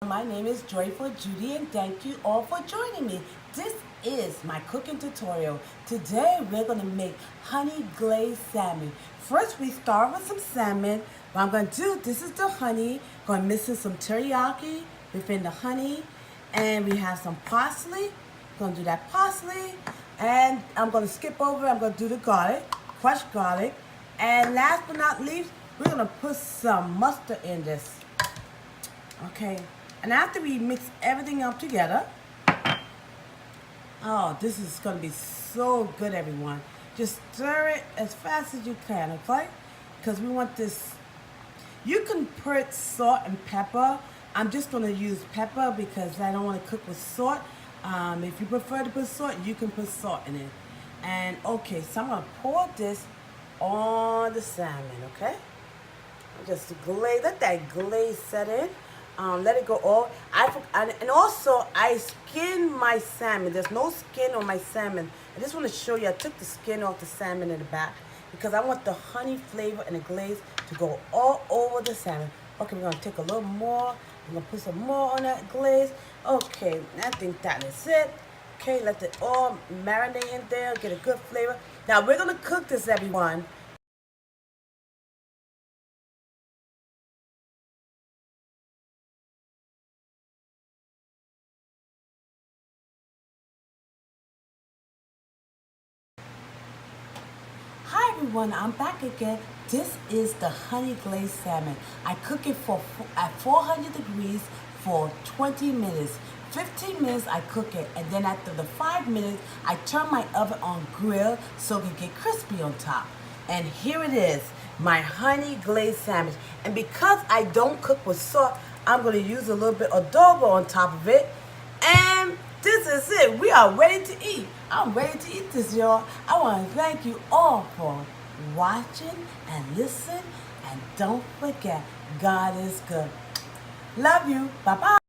My name is Joyful Judy and thank you all for joining me. This is my cooking tutorial. Today we're going to make honey glazed salmon. First we start with some salmon. What I'm going to do, this is the honey. Going to mix in some teriyaki within the honey. And we have some parsley. Going to do that parsley. And I'm going to skip over, I'm going to do the garlic, crushed garlic. And last but not least, we're going to put some mustard in this. Okay, and after we mix everything up together, oh, this is going to be so good, everyone. Just stir it as fast as you can, okay? Because we want this. You can put salt and pepper. I'm just going to use pepper because I don't want to cook with salt. If you prefer to put salt, you can put salt in it. And okay, so I'm going to pour this on the salmon, okay? Just glaze, let that glaze set in. Let it go all. And also I skin my salmon. There's no skin on my salmon. I just want to show you. I took the skin off the salmon in the back because I want the honey flavor and the glaze to go all over the salmon. Okay, we're gonna take a little more. We're gonna put some more on that glaze. Okay, I think that is it. Okay, let it all marinate in there. Get a good flavor. Now we're gonna cook this, everyone. Hi everyone, I'm back again. This is the honey glazed salmon. I cook it at 400 degrees for 20 minutes. 15 minutes I cook it, and then after the 5 minutes, I turn my oven on grill so it can get crispy on top. And here it is, my honey glazed salmon. And because I don't cook with salt, I'm going to use a little bit of adobo on top of it. And this is it. We are ready to eat. I'm ready to eat this, y'all. I want to thank you all for watching and listen. And don't forget, God is good. Love you. Bye-bye.